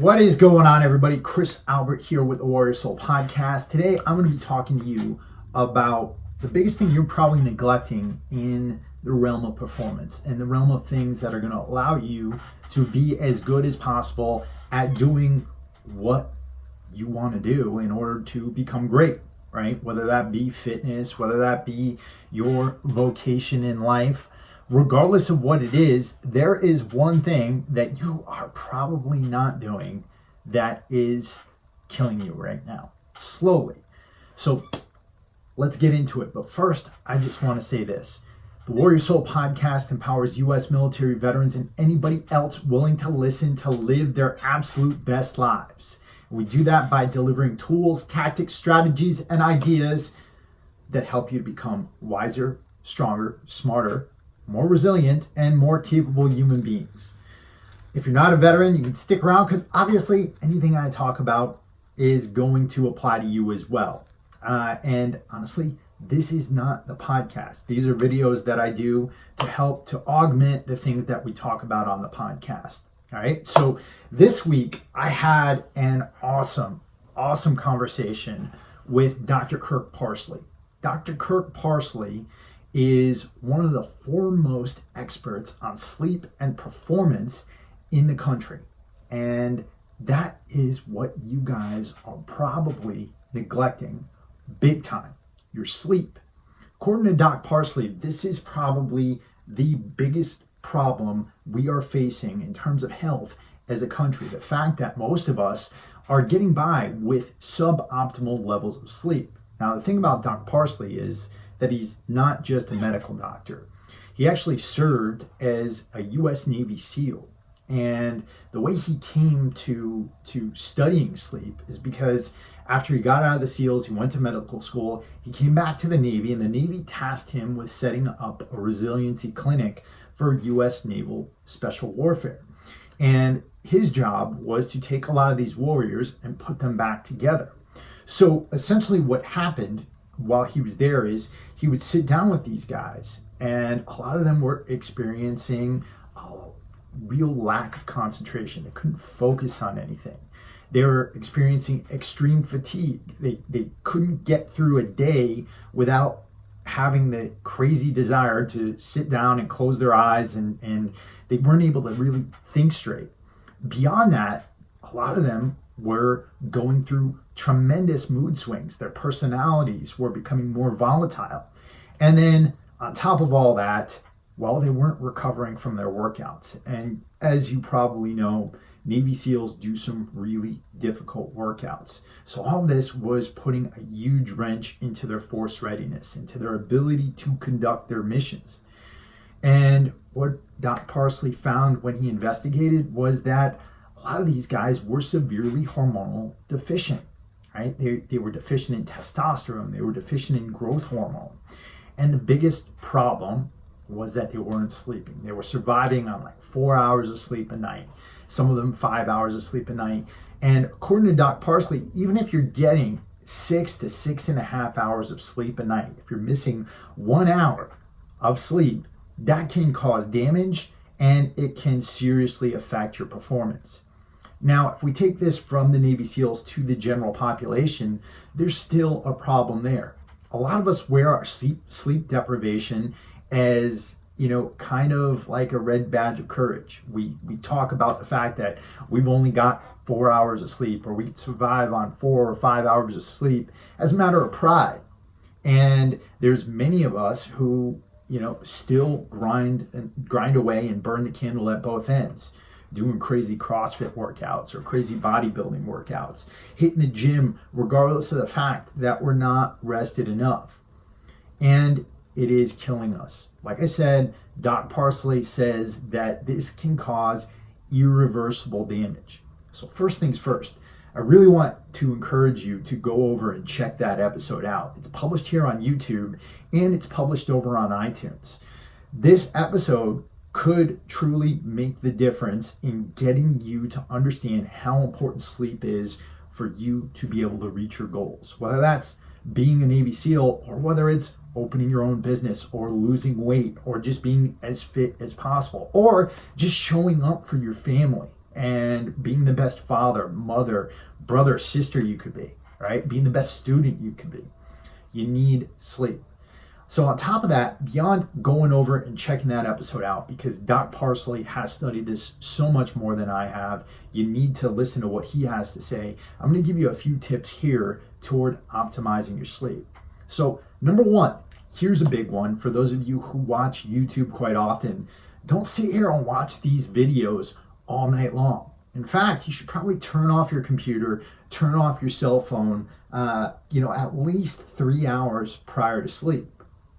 What is going on, everybody? Chris Albert here with the Warrior Soul Podcast. Today, I'm going to be talking to you about the biggest thing you're probably neglecting in the realm of performance and the realm of things that are going to allow you to be as good as possible at doing what you want to do in order to become great, right? Whether that be fitness, whether that be your vocation in life. Regardless of what it is, there is one thing that you are probably not doing that is killing you right now, slowly. So let's get into it. But first, I just want to say this. The Warrior Soul Podcast empowers U.S. military veterans and anybody else willing to listen to live their absolute best lives. We do that by delivering tools, tactics, strategies, and ideas that help you to become wiser, stronger, smarter, more resilient, and more capable human beings. If you're not a veteran, you can stick around because obviously anything I talk about is going to apply to you as well. And honestly, this is not the podcast. These are videos that I do to help to augment the things that we talk about on the podcast. All right. So this week I had an awesome conversation with Dr. Kirk Parsley. Dr. Kirk Parsley is one of the foremost experts on sleep and performance in the country. And that is what you guys are probably neglecting big time, your sleep. According to Doc Parsley, this is probably the biggest problem we are facing in terms of health as a country. The fact that most of us are getting by with suboptimal levels of sleep. Now, the thing about Doc Parsley is that he's not just a medical doctor. He actually served as a U.S. Navy SEAL. And the way he came to studying sleep is because after he got out of the SEALs, he went to medical school, he came back to the Navy, and the Navy tasked him with setting up a resiliency clinic for U.S. Naval Special Warfare. And his job was to take a lot of these warriors and put them back together. So essentially what happened while he was there is he would sit down with these guys, and a lot of them were experiencing a real lack of concentration. They couldn't focus on anything. They were experiencing extreme fatigue. They couldn't get through a day without having the crazy desire to sit down and close their eyes, and they weren't able to really think straight. Beyond that, a lot of them were going through tremendous mood swings. Their personalities were becoming more volatile. And then on top of all that, well, they weren't recovering from their workouts. And as you probably know, Navy SEALs do some really difficult workouts. So all this was putting a huge wrench into their force readiness, into their ability to conduct their missions. And what Doc Parsley found when he investigated was that a lot of these guys were severely hormonal deficient, right? They were deficient in testosterone. They were deficient in growth hormone. And the biggest problem was that they weren't sleeping. They were surviving on like 4 hours of sleep a night, some of them 5 hours of sleep a night. And according to Doc Parsley, even if you're getting 6 to 6.5 hours of sleep a night, if you're missing 1 hour of sleep, that can cause damage and it can seriously affect your performance. Now, if we take this from the Navy SEALs to the general population, there's still a problem there. A lot of us wear our sleep deprivation as, kind of like a red badge of courage. We talk about the fact that we've only got 4 hours of sleep, or we can survive on 4 or 5 hours of sleep as a matter of pride. And there's many of us who, still grind away and burn the candle at both ends, doing crazy CrossFit workouts or crazy bodybuilding workouts, hitting the gym, regardless of the fact that we're not rested enough. And it is killing us. Like I said, Doc Parsley says that this can cause irreversible damage. So first things first, I really want to encourage you to go over and check that episode out. It's published here on YouTube and it's published over on iTunes. This episode could truly make the difference in getting you to understand how important sleep is for you to be able to reach your goals, whether that's being a Navy SEAL or whether it's opening your own business or losing weight or just being as fit as possible or just showing up for your family. and being the best father, mother, brother, sister you could be, right? Being the best student you could be. You need sleep. So on top of that, beyond going over and checking that episode out, because Doc Parsley has studied this so much more than I have, you need to listen to what he has to say. I'm going to give you a few tips here toward optimizing your sleep. So number one, here's a big one for those of you who watch YouTube quite often. Don't sit here and watch these videos all night long. In fact, you should probably turn off your computer, turn off your cell phone, at least 3 hours prior to sleep.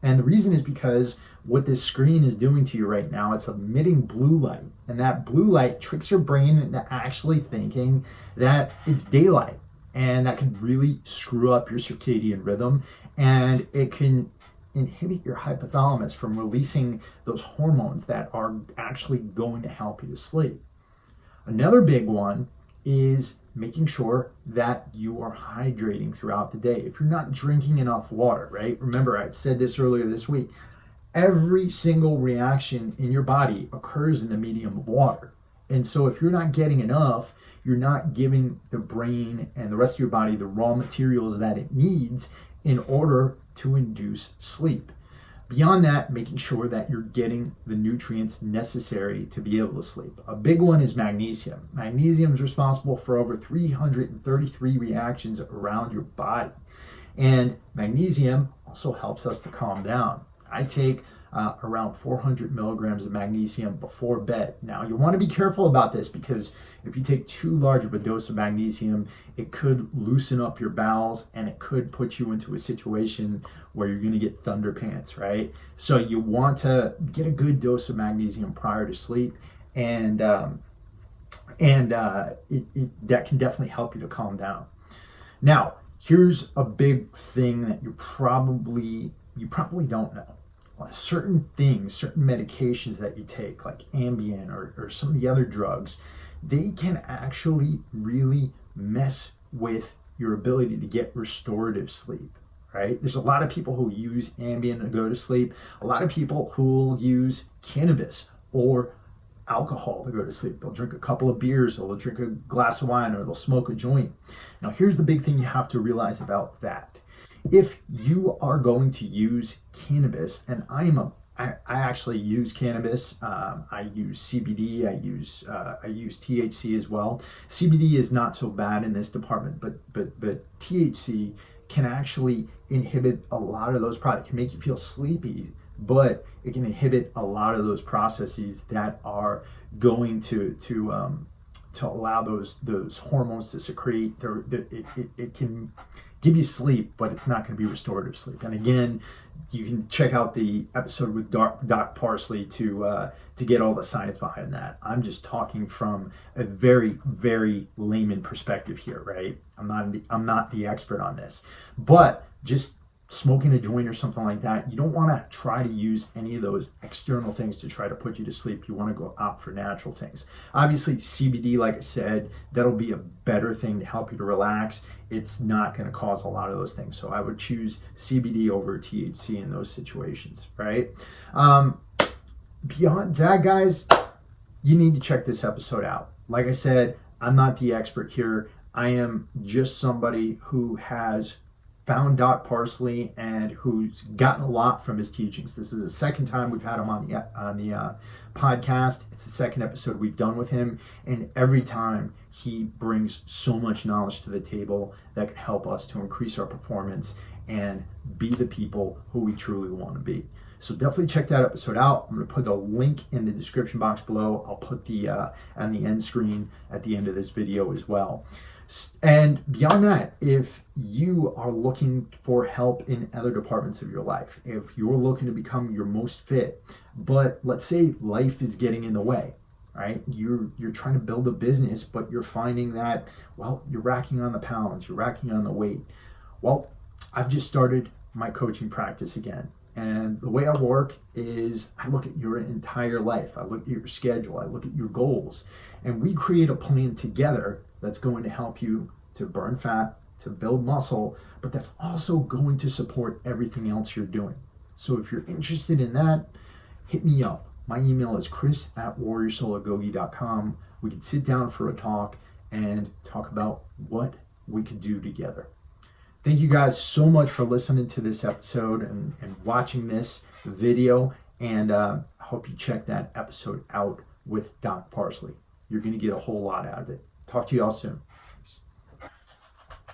And the reason is because what this screen is doing to you right now, it's emitting blue light. And that blue light tricks your brain into actually thinking that it's daylight. And that can really screw up your circadian rhythm. And it can inhibit your hypothalamus from releasing those hormones that are actually going to help you to sleep. Another big one is making sure that you are hydrating throughout the day. If you're not drinking enough water, right? Remember, I said this earlier this week, every single reaction in your body occurs in the medium of water. And so if you're not getting enough, you're not giving the brain and the rest of your body the raw materials that it needs in order to induce sleep. Beyond that, making sure that you're getting the nutrients necessary to be able to sleep. A big one is magnesium. Magnesium is responsible for over 333 reactions around your body. And magnesium also helps us to calm down. I take around 400 milligrams of magnesium before bed. Now, you want to be careful about this because if you take too large of a dose of magnesium, it could loosen up your bowels and it could put you into a situation where you're going to get thunder pants, right? So you want to get a good dose of magnesium prior to sleep, and that can definitely help you to calm down. Now, here's a big thing that you probably don't know. Certain things, certain medications that you take, like Ambien or some of the other drugs, they can actually really mess with your ability to get restorative sleep, right? There's a lot of people who use Ambien to go to sleep. A lot of people who will use cannabis or alcohol to go to sleep. They'll drink a couple of beers, or they'll drink a glass of wine, or they'll smoke a joint. Now, here's the big thing you have to realize about that. If you are going to use cannabis, and I actually use cannabis. I use CBD. I use THC as well. CBD is not so bad in this department, but THC can actually inhibit a lot of those products. It can make you feel sleepy, but it can inhibit a lot of those processes that are going to allow those hormones to secrete. It can give you sleep, but it's not going to be restorative sleep. And again, you can check out the episode with Doc Parsley to get all the science behind that. I'm just talking from a very, very layman perspective here, right? I'm not the expert on this, but just smoking a joint or something like that, you don't want to try to use any of those external things to try to put you to sleep. You want to go opt for natural things. Obviously, CBD, like I said, that'll be a better thing to help you to relax. It's not going to cause a lot of those things. So I would choose CBD over THC in those situations, right? Beyond that, guys, you need to check this episode out. Like I said, I'm not the expert here. I am just somebody who has found Doc Parsley and who's gotten a lot from his teachings. This is the second time we've had him on the podcast. It's the second episode we've done with him, and every time he brings so much knowledge to the table that can help us to increase our performance and be the people who we truly want to be. So definitely check that episode out. I'm going to put a link in the description box below. I'll put the on the end screen at the end of this video as well. And beyond that, if you are looking for help in other departments of your life, if you're looking to become your most fit, but let's say life is getting in the way, right? You're trying to build a business, but you're finding that, well, you're racking on the pounds, you're racking on the weight. Well, I've just started my coaching practice again. And the way I work is I look at your entire life. I look at your schedule. I look at your goals. And we create a plan together that's going to help you to burn fat, to build muscle, but that's also going to support everything else you're doing. So if you're interested in that, hit me up. my email is chris@warriorsoulagoge.com. We can sit down for a talk and talk about what we could do together. Thank you guys so much for listening to this episode and watching this video. And I hope you check that episode out with Doc Parsley. You're going to get a whole lot out of it. Talk to you all soon.